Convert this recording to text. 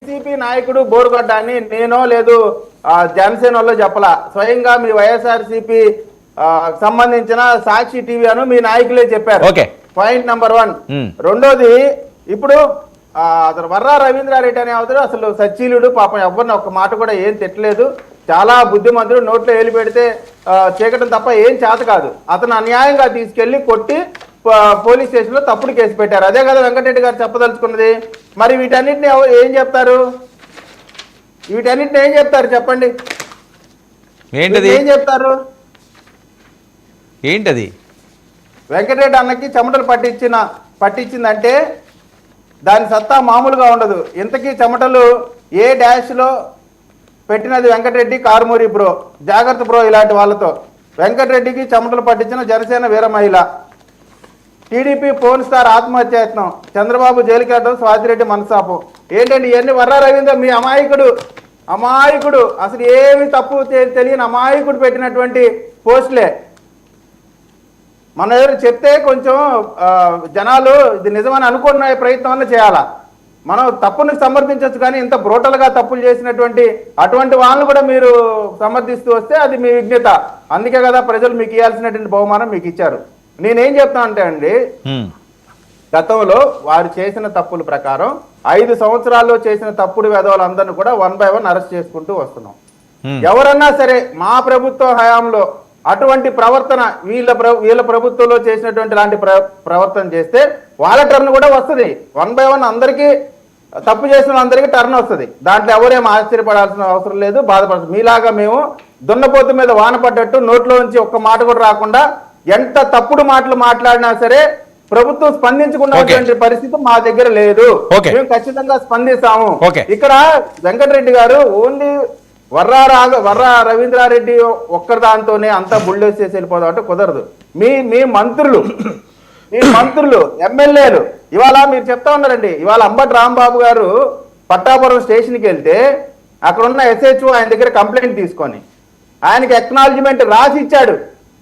YCP నాయకుడు బోరుగడ్డ అని నేనో లేదు జనసేన వాళ్ళు చెప్పలా, స్వయంగా మీ వైఎస్ఆర్సీపీ సంబంధించిన సాక్షి టీవీ అను మీ నాయకులే చెప్పారు. Point number 1. రెండోది, ఇప్పుడు వర్రా రవీంద్రారెడ్డి అనే అవతడు అసలు సచ్చీలుడు, పాపం ఎవరిని ఒక్క మాట కూడా ఏం తిట్టలేదు, చాలా బుద్ధిమంతుడు, నోట్లో ఏలు పెడితే చీకటం తప్ప ఏం చేత కాదు. అతను అన్యాయంగా తీసుకెళ్లి కొట్టి పోలీస్ స్టేషన్ లో తప్పుడు కేసు పెట్టారు. అదే కదా వెంకటరెడ్డి గారు చెప్పదలుచుకున్నది. మరి వీటన్నిటిని ఏం చెప్తారు? వీటన్నిటిని ఏం చెప్తారు చెప్పండి? ఏం చెప్తారు? ఏంటది? వెంకటరెడ్డి అన్నకి చెమటలు పట్టించిందంటే దాని సత్తా మామూలుగా ఉండదు. ఇంతకీ చెమటలు ఏ డాష్ లో పెట్టినది వెంకటరెడ్డి, కారుమూరి బ్రో, జాగ్రత్త బ్రో ఇలాంటి వాళ్ళతో. వెంకటరెడ్డికి చెమటలు పట్టించిన జనసేన వీర మహిళ. టీడీపీ పోన్ స్టార్ ఆత్మహత్యాయత్నం, చంద్రబాబు జైలుకి వెళ్ళడం, స్వాతిరెడ్డి మనస్తాపం. ఏంటండి ఇవన్నీ? వర్రా రవీంద్ర మీ అమాయకుడు అసలు ఏమి తప్పు తెలియని అమాయకుడు పెట్టినటువంటి పోస్టులే. మన ఎవరు చెప్తే కొంచెం జనాలు ఇది నిజమని అనుకునే ప్రయత్నం అన్న చేయాలా. మనం తప్పుని సమర్థించవచ్చు, కానీ ఇంత బ్రోటల్గా తప్పులు చేసినటువంటి అటువంటి వాళ్ళని కూడా మీరు సమర్థిస్తూ వస్తే అది మీ విజ్ఞత. అందుకే కదా ప్రజలు మీకు ఇవ్వాల్సినటువంటి బహుమానం మీకు ఇచ్చారు. నేనేం చెప్తా అంటే అండి, గతంలో వారు చేసిన తప్పుల ప్రకారం 5 సంవత్సరాల్లో చేసిన తప్పుడు వెధవలందరినీ కూడా 1 by 1 అరెస్ట్ చేసుకుంటూ వస్తున్నాం. ఎవరన్నా సరే మా ప్రభుత్వ హయాంలో అటువంటి ప్రవర్తన వీళ్ళ ప్రభుత్వంలో చేసినటువంటి లాంటి ప్రవర్తన చేస్తే వాళ్ళ టర్న్ కూడా వస్తుంది. 1 by 1 అందరికీ తప్పు చేసిన అందరికీ టర్న్ వస్తుంది. దాంట్లో ఎవరేం ఆశ్చర్యపడాల్సిన అవసరం లేదు, బాధపడాల్సిన. మీలాగా మేము దున్నపోతు మీద వాన పడ్డట్టు నోట్లో నుంచి ఒక్క మాట కూడా రాకుండా ఎంత తప్పుడు మాటలు మాట్లాడినా సరే ప్రభుత్వం స్పందించుకున్నటువంటి పరిస్థితి మా దగ్గర లేదు. మేము ఖచ్చితంగా స్పందిస్తాము. ఇక్కడ వెంకటరెడ్డి గారు ఓన్లీ వర్రా రవీంద్రారెడ్డి ఒక్కరి దాంతోనే అంతా బుల్డోస్ చేసి వెళ్ళిపోదాం అంటే కుదరదు. మీ మంత్రులు ఎమ్మెల్యేలు ఇవాళ మీరు చెప్తా ఉన్నారండి. ఇవాళ అంబటి రాంబాబు గారు పట్టాపురం స్టేషన్కి వెళ్తే అక్కడ ఉన్న SHO ఆయన దగ్గర కంప్లైంట్ తీసుకొని ఆయనకి ఎక్నాలజ్మెంట్ రాసి ఇచ్చాడు.